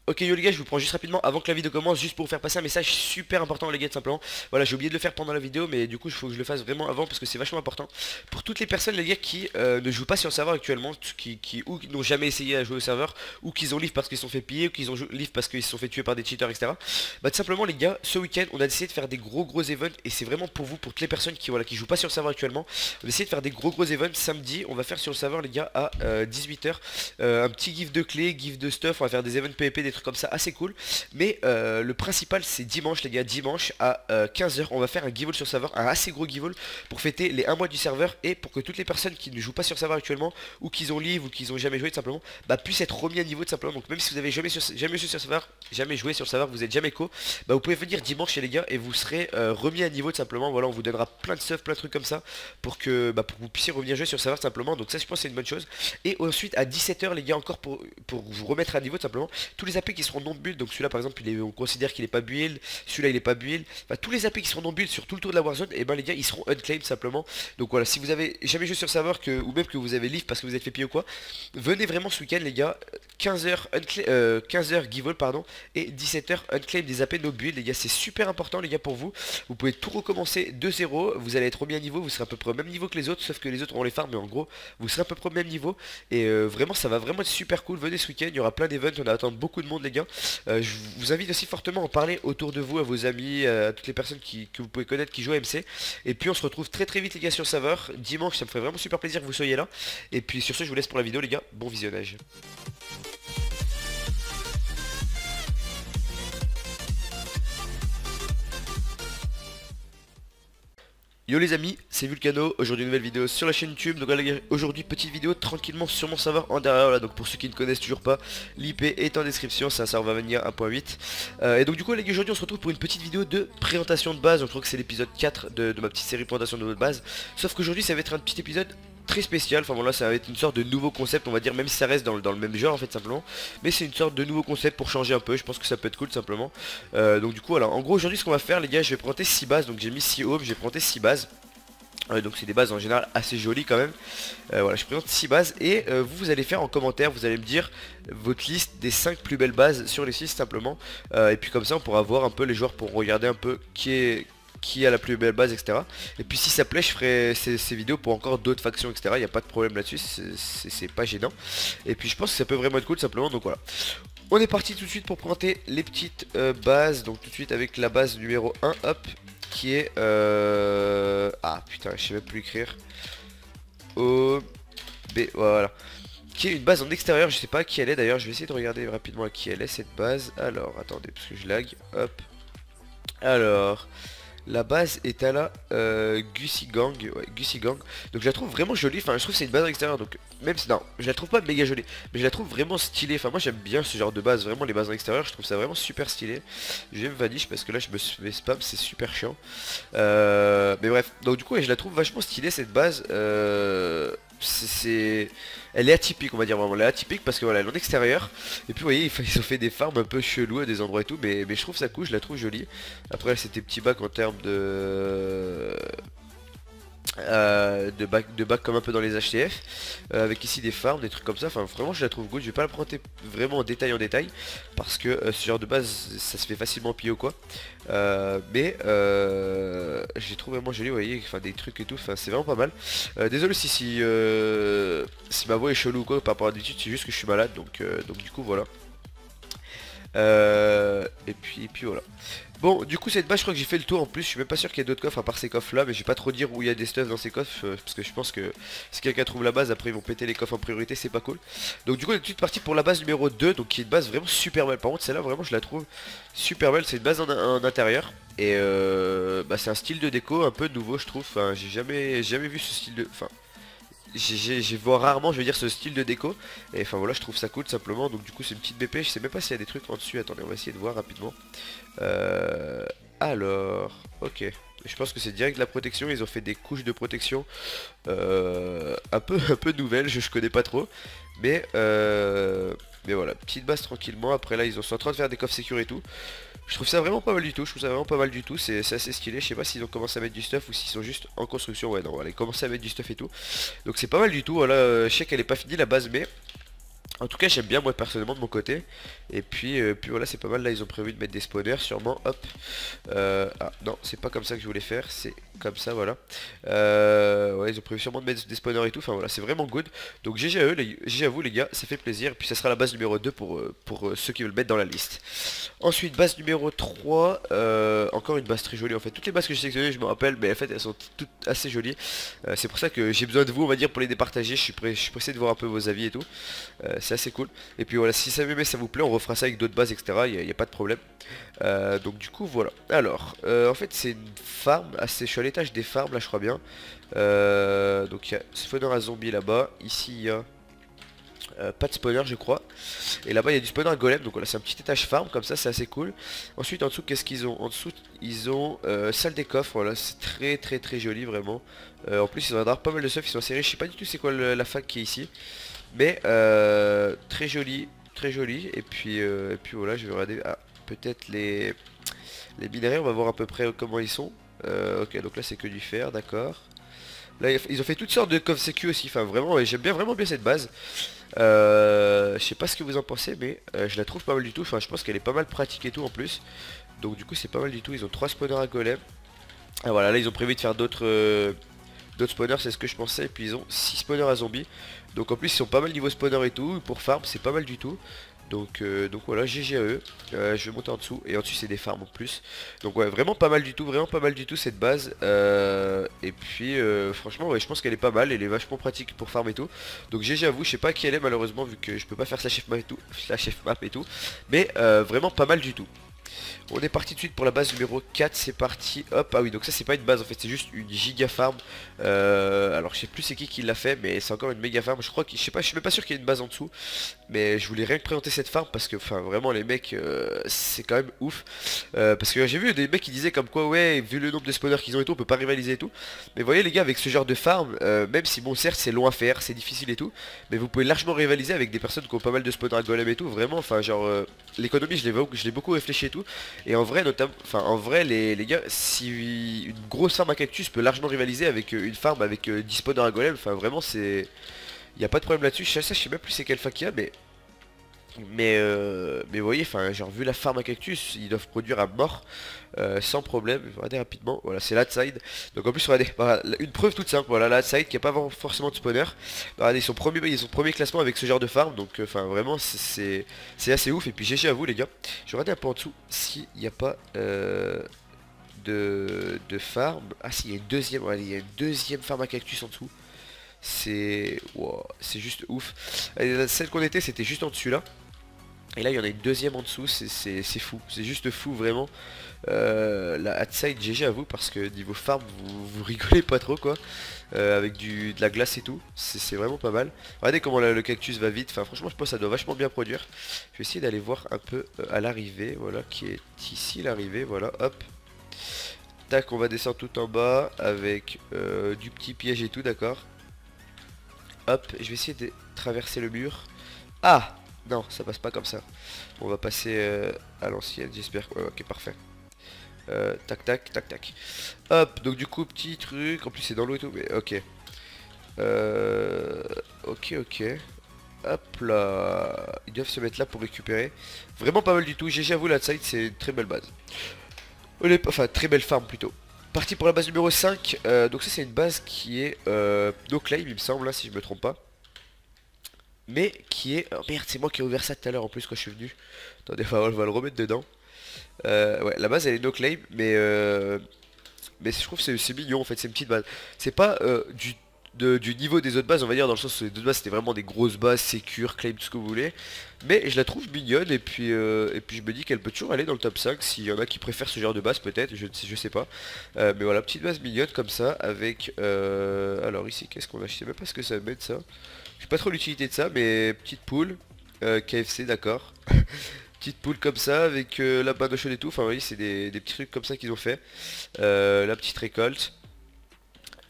Ok yo les gars, je vous prends juste rapidement avant que la vidéo commence, juste pour vous faire passer un message super important les gars, tout simplement. Voilà, j'ai oublié de le faire pendant la vidéo, mais du coup il faut que je le fasse vraiment avant parce que c'est vachement important. Pour toutes les personnes les gars qui ne jouent pas sur le serveur actuellement, ou qui n'ont jamais essayé à jouer au serveur, ou qui ont live parce qu'ils se sont fait piller, ou qui ont live parce qu'ils se sont fait tuer par des cheaters, etc. Bah tout simplement les gars, ce week-end on a décidé de faire des gros events et c'est vraiment pour vous, pour toutes les personnes qui, voilà, qui jouent pas sur le serveur actuellement. On a essayé de faire des gros events samedi, on va faire sur le serveur les gars à 18 h. Un petit gif de clés, gif de stuff, on va faire des events PvP, des trucs comme ça assez cool. Mais le principal c'est dimanche les gars, dimanche à 15 h on va faire un giveaway sur serveur, un assez gros giveaway pour fêter les 1 mois du serveur et pour que toutes les personnes qui ne jouent pas sur serveur actuellement ou qui ont live ou qui ont jamais joué tout simplement bah puissent être remis à niveau tout simplement. Donc même si vous avez jamais joué sur serveur, jamais joué sur serveur, vous êtes jamais co, bah vous pouvez venir dimanche les gars et vous serez remis à niveau tout simplement. Voilà, on vous donnera plein de stuff, plein de trucs comme ça pour que pour que vous puissiez revenir jouer sur serveur tout simplement. Donc ça je pense c'est une bonne chose. Et ensuite à 17 h les gars encore pour vous remettre à niveau tout simplement, tous les AP qui seront non build, donc celui-là par exemple on considère qu'il est pas build, celui-là il est pas build, enfin, tous les AP qui seront non build sur tout le tour de la Warzone, et ben les gars ils seront unclaimed simplement. Donc voilà, si vous avez jamais joué sur serveur ou même que vous avez live parce que vous êtes fait piller ou quoi, venez vraiment ce week-end les gars, 15 h giveaway pardon, et 17 h unclaim des AP no build les gars, c'est super important les gars pour vous. Vous pouvez tout recommencer de zéro, vous allez être remis à niveau, vous serez à peu près au même niveau que les autres, sauf que les autres auront les farms, mais en gros vous serez à peu près au même niveau. Et vraiment ça va vraiment être super cool, venez ce week-end, il y aura plein d'events, on attend beaucoup de monde les gars. Je vous invite aussi fortement à en parler autour de vous, à vos amis, à toutes les personnes que vous pouvez connaître qui jouent à MC. Et puis on se retrouve très vite les gars sur le serveur, dimanche, ça me ferait vraiment super plaisir que vous soyez là. Et puis sur ce je vous laisse pour la vidéo les gars, bon visionnage. Yo les amis, c'est Vulcano, aujourd'hui une nouvelle vidéo sur la chaîne YouTube. Donc voilà, aujourd'hui petite vidéo tranquillement sur mon serveur en derrière là. Donc pour ceux qui ne connaissent toujours pas, l'IP est en description, c'est un serveur Vanilla 1.8. Et donc du coup les gars, aujourd'hui on se retrouve pour une petite vidéo de présentation de base. Donc je crois que c'est l'épisode 4 de ma petite série présentation de base. Sauf qu'aujourd'hui ça va être un petit épisode très spécial, enfin bon là ça va être une sorte de nouveau concept on va dire, même si ça reste dans le même genre en fait simplement. Mais c'est une sorte de nouveau concept pour changer un peu, je pense que ça peut être cool simplement. Donc du coup voilà, en gros aujourd'hui ce qu'on va faire les gars, je vais présenter 6 bases, donc j'ai mis 6 homes, j'ai présenté 6 bases. Donc c'est des bases en général assez jolies quand même. Voilà, je présente 6 bases et vous allez faire en commentaire, vous allez me dire votre liste des 5 plus belles bases sur les 6 simplement. Et puis comme ça on pourra voir un peu les joueurs pour regarder un peu qui a la plus belle base, etc. Et puis si ça plaît, je ferai ces vidéos pour encore d'autres factions, etc. Il n'y a pas de problème là-dessus, c'est pas gênant. Et puis je pense que ça peut vraiment être cool simplement, donc voilà. On est parti tout de suite pour présenter les petites bases. Donc tout de suite avec la base numéro 1, hop, qui est... Ah putain, je sais même plus écrire. O, B, voilà. Qui est une base en extérieur, je sais pas qui elle est d'ailleurs, je vais essayer de regarder rapidement à qui elle est cette base. Alors, attendez, parce que je lag, hop. Alors... La base est à la Gussie Gang, ouais, Gussie Gang. Donc je la trouve vraiment jolie, enfin je trouve que c'est une base en extérieur. Donc même si, non, je la trouve pas méga jolie, mais je la trouve vraiment stylée. Enfin moi j'aime bien ce genre de base, vraiment les bases en extérieur, je trouve ça vraiment super stylé. J'aime Vanish parce que là je me fais spam, c'est super chiant. Mais bref, donc du coup ouais, je la trouve vachement stylée cette base. Elle est atypique on va dire, vraiment elle est atypique parce que voilà elle est en extérieur. Et puis vous voyez ils ont fait des farms un peu chelous à des endroits et tout, mais je trouve ça cool, je la trouve jolie. Après c'était petit bac en termes de bac comme un peu dans les HTF, avec ici des farms, des trucs comme ça. Enfin vraiment je la trouve good, je vais pas la présenter vraiment en détail parce que ce genre de base ça se fait facilement piller ou quoi. Mais je les trouve vraiment jolis, vous voyez, enfin des trucs et tout, enfin c'est vraiment pas mal. Désolé si ma voix est chelou ou quoi par rapport à d'habitude, c'est juste que je suis malade, donc du coup voilà. Et puis voilà. Bon, du coup cette base je crois que j'ai fait le tour en plus, je suis même pas sûr qu'il y ait d'autres coffres à part ces coffres là, mais je vais pas trop dire où il y a des stuff dans ces coffres, parce que je pense que si quelqu'un trouve la base après ils vont péter les coffres en priorité, c'est pas cool. Donc du coup on est tout de suite parti pour la base numéro 2, donc qui est une base vraiment super belle. Par contre celle-là vraiment je la trouve super belle, c'est une base en intérieur. Et c'est un style de déco un peu nouveau je trouve, enfin j'ai jamais vu ce style de... Enfin j'ai vois rarement je veux dire ce style de déco. Et enfin voilà je trouve ça cool simplement. Donc du coup c'est une petite BP, je sais même pas s'il y a des trucs en dessus. Attendez on va essayer de voir rapidement. Alors ok, je pense que c'est direct de la protection. Ils ont fait des couches de protection un peu nouvelles, je connais pas trop. Mais voilà, petite base tranquillement. Après là ils sont en train de faire des coffres sécure et tout. Je trouve ça vraiment pas mal du tout, je trouve ça vraiment pas mal du tout, c'est assez stylé. Je sais pas s'ils ont commencé à mettre du stuff ou s'ils sont juste en construction. Ouais non voilà, ils commencent à mettre du stuff et tout. Donc c'est pas mal du tout, voilà, je sais qu'elle est pas finie la base, mais En tout cas j'aime bien moi personnellement de mon côté. Et puis voilà c'est pas mal. Là ils ont prévu de mettre des spawners sûrement. Hop. Ah non c'est pas comme ça que je voulais faire. C'est comme ça voilà. Ouais ils ont prévu sûrement de mettre des spawners et tout. Enfin voilà c'est vraiment good. Donc GG à eux, GG à vous les gars. Ça fait plaisir. Et puis ça sera la base numéro 2 pour ceux qui veulent mettre dans la liste. Ensuite base numéro 3. Encore une base très jolie en fait. Toutes les bases que j'ai sélectionnées je me rappelle. Mais en fait elles sont toutes assez jolies. C'est pour ça que j'ai besoin de vous on va dire pour les départager. Je suis pressé de voir un peu vos avis et tout. C'est assez cool. Et puis voilà, si ça m'aimait, ça vous plaît, on refera ça avec d'autres bases, etc. Il n'y a pas de problème. Donc du coup, voilà. Alors, en fait, c'est une farm. Je suis à l'étage des farms, là, je crois bien. Donc il y a spawner à zombies là-bas. Ici, il y a pas de spawner, je crois. Et là-bas, il y a du spawner à golem. Donc voilà, c'est un petit étage farm, comme ça, c'est assez cool. Ensuite, en dessous, qu'est-ce qu'ils ont? En dessous, ils ont salle des coffres. Voilà, c'est très très très joli, vraiment. En plus, ils ont pas mal de stuff. Ils sont assez riches. Je sais pas du tout c'est quoi la fac qui est ici. Mais très joli, très joli. Et puis voilà, je vais regarder. Ah, peut-être les minerais, on va voir à peu près comment ils sont. Ok, donc là c'est que du fer, d'accord. Là ils ont fait toutes sortes de coffres sécu aussi. Enfin vraiment, ouais, j'aime bien vraiment bien cette base. Je sais pas ce que vous en pensez, mais je la trouve pas mal du tout. Enfin, je pense qu'elle est pas mal pratique et tout en plus. Donc du coup c'est pas mal du tout. Ils ont 3 spawners à golem. Ah voilà, là ils ont prévu de faire d'autres spawners, c'est ce que je pensais. Et puis ils ont 6 spawners à zombies. Donc en plus ils sont pas mal niveau spawner et tout. Pour farm c'est pas mal du tout. Donc voilà, GG à eux. Je vais monter en dessous. Et en dessus c'est des farms en plus. Donc ouais, vraiment pas mal du tout. Vraiment pas mal du tout cette base. Et puis franchement ouais, je pense qu'elle est pas mal. Elle est vachement pratique pour farm et tout. Donc GG à vous. Je sais pas qui elle est malheureusement vu que je peux pas faire sa chef map et tout. La chef map et tout. Mais vraiment pas mal du tout. On est parti tout de suite pour la base numéro 4, c'est parti, hop, ah oui donc ça c'est pas une base en fait c'est juste une giga farm. Alors je sais plus c'est qui l'a fait mais c'est encore une méga farm, je crois que, je sais pas, je suis même pas sûr qu'il y ait une base en dessous. Mais je voulais rien que présenter cette farm parce que enfin vraiment les mecs c'est quand même ouf. Parce que j'ai vu des mecs qui disaient comme quoi ouais vu le nombre de spawners qu'ils ont et tout on peut pas rivaliser et tout. Mais vous voyez les gars avec ce genre de farm, même si bon certes c'est long à faire, c'est difficile et tout, mais vous pouvez largement rivaliser avec des personnes qui ont pas mal de spawners à golem et tout, vraiment enfin genre l'économie je l'ai beaucoup réfléchi et tout. Et en vrai notamment, enfin en vrai les gars, si une grosse farm à cactus peut largement rivaliser avec une farm avec 10 spawners à golem, enfin vraiment c'est... Il n'y a pas de problème là-dessus, je sais même plus c'est quelle fac qu'il y a mais vous voyez, enfin genre vu la farm à cactus, ils doivent produire à mort sans problème. Regardez rapidement, voilà c'est l'outside. Donc en plus regardez, voilà, une preuve toute simple, voilà l'outside qui a pas forcément de spawner. Regardez ils sont premier classement avec ce genre de farm, donc enfin vraiment c'est assez ouf. Et puis GG à vous les gars. Je vais regarder un peu en dessous s'il n'y a pas de farm. Ah si il y a une deuxième, regardez, il y a une deuxième farm à cactus en dessous. C'est wow, c'est juste ouf. Et celle qu'on était c'était juste en dessus là. Et là il y en a une deuxième en dessous, c'est fou, c'est juste fou vraiment. La outside GG à vous parce que niveau farm vous rigolez pas trop quoi. Avec de la glace et tout, c'est vraiment pas mal. Regardez comment le cactus va vite, enfin franchement je pense que ça doit vachement bien produire. Je vais essayer d'aller voir un peu à l'arrivée, voilà qui est ici l'arrivée, voilà hop. Tac on va descendre tout en bas avec du petit piège et tout d'accord. Hop, je vais essayer de traverser le mur. Ah! Non, ça passe pas comme ça. On va passer à l'ancienne, j'espère. Ouais, ok, parfait. Tac, tac, tac, tac. Hop, donc du coup, petit truc. En plus, c'est dans l'eau et tout, mais ok. Ok, ok. Hop là. Ils doivent se mettre là pour récupérer. Vraiment pas mal du tout. GG à vous, l'outside, c'est une très belle base. Enfin, très belle farm plutôt. Parti pour la base numéro 5. Donc ça, c'est une base qui est no claim, il me semble, là, si je me trompe pas. Mais qui est... Oh merde, c'est moi qui ai ouvert ça tout à l'heure en plus quand je suis venu. Attendez, on va le remettre dedans. Ouais, la base elle est no claim, mais je trouve que c'est mignon en fait, c'est une petite base. C'est pas du niveau des autres bases, on va dire, dans le sens où les autres bases c'était vraiment des grosses bases, sécure, claim, tout ce que vous voulez. Mais je la trouve mignonne et puis je me dis qu'elle peut toujours aller dans le top 5 s'il y en a qui préfèrent ce genre de base peut-être, je sais pas. Mais voilà, petite base mignonne comme ça avec... alors ici, qu'est-ce qu'on a? Je sais même pas ce que ça va mettre ça. Je sais pas trop l'utilité de ça, mais petite poule, KFC d'accord. Petite poule comme ça avec la panne au chaud et tout, enfin oui c'est des petits trucs comme ça qu'ils ont fait. La petite récolte.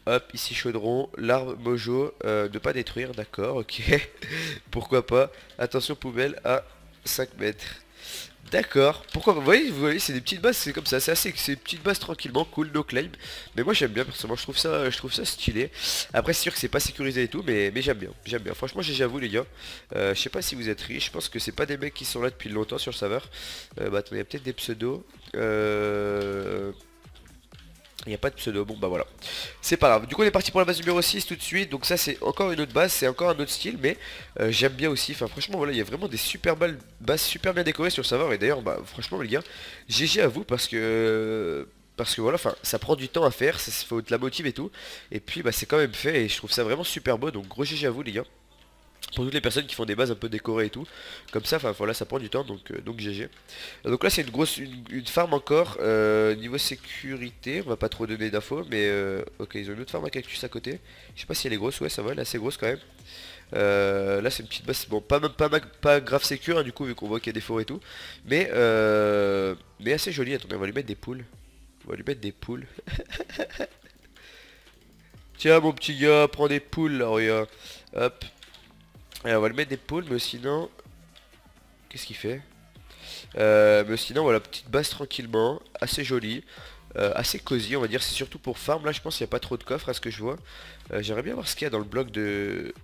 Hop, ici chaudron, l'arbre mojo, ne pas détruire, d'accord, ok. Pourquoi pas. Attention poubelle à 5 mètres. D'accord. Pourquoi vous voyez, c'est des petites bases, c'est comme ça, c'est des petites bases tranquillement, cool, no claim. Mais moi j'aime bien personnellement, je trouve ça stylé. Après c'est sûr que c'est pas sécurisé et tout, mais j'aime bien, j'aime bien. Franchement GG à vous les gars. Je sais pas si vous êtes riches, je pense que c'est pas des mecs qui sont là depuis longtemps sur le serveur. Bah attendez, il y a peut-être des pseudos. Il n'y a pas de pseudo, bon bah voilà. C'est pas grave. Du coup on est parti pour la base numéro 6 tout de suite. Donc ça c'est encore une autre base, c'est encore un autre style. Mais j'aime bien aussi. Enfin franchement voilà, il y a vraiment des super bases super bien décorées sur le serveur. Et d'ailleurs bah franchement les gars, GG à vous parce que... Parce que voilà, enfin ça prend du temps à faire, ça faut de la motive et tout. Et puis bah c'est quand même fait et je trouve ça vraiment super beau. Donc gros GG à vous les gars. Pour toutes les personnes qui font des bases un peu décorées et tout. Comme ça, enfin voilà, ça prend du temps, donc GG. Donc là c'est une grosse une farm encore. Niveau sécurité, on va pas trop donner d'infos, mais ok, ils ont une autre farm à cactus à côté. Je sais pas si elle est grosse, ouais ça va, elle est assez grosse quand même. Là c'est une petite base, bon pas grave sécure hein, du coup vu qu'on voit qu'il y a des forêts et tout. Mais assez joli, attendez, on va lui mettre des poules. On va lui mettre des poules. Tiens mon petit gars, prends des poules là, regarde. Hop. Et on va lui mettre des poules, mais sinon... Qu'est-ce qu'il fait? Mais sinon, voilà, petite base tranquillement, assez jolie, assez cosy, on va dire. C'est surtout pour farm. Là, je pense qu'il n'y a pas trop de coffres à ce que je vois. J'aimerais bien voir ce qu'il y a dans le bloc de...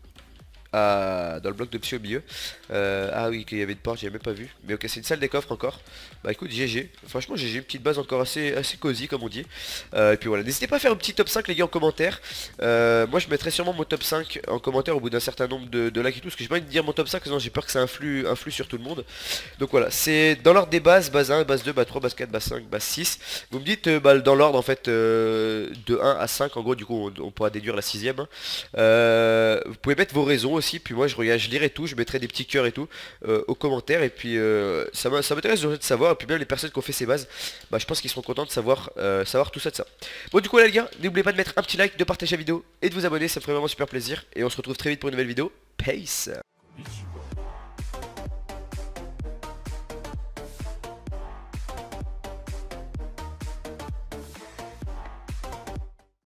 dans le bloc de psy au milieu. Ah oui, qu'il y avait une porte, j'avais même pas vu. Mais ok, c'est une salle des coffres encore. Bah écoute, GG. Franchement, GG, une petite base encore assez cosy, comme on dit. Et puis voilà, n'hésitez pas à faire un petit top 5 les gars en commentaire. Moi je mettrai sûrement mon top 5 en commentaire au bout d'un certain nombre de likes et tout. Parce que j'ai pas envie de dire mon top 5, sinon j'ai peur que ça influe sur tout le monde. Donc voilà, c'est dans l'ordre des bases, base 1, base 2, base 3, base 4, base 5, base 6. Vous me dites bah, dans l'ordre en fait de 1 à 5. En gros, du coup, on pourra déduire la sixième. Vous pouvez mettre vos raisons aussi, puis moi je lirai tout, je mettrai des petits cœurs et tout aux commentaires, et puis ça m'intéresse de savoir, et puis même les personnes qui ont fait ces bases, bah je pense qu'ils seront contents de savoir, savoir tout ça de ça. Bon du coup là les gars, n'oubliez pas de mettre un petit like, de partager la vidéo et de vous abonner, ça me ferait vraiment super plaisir, et on se retrouve très vite pour une nouvelle vidéo. Peace.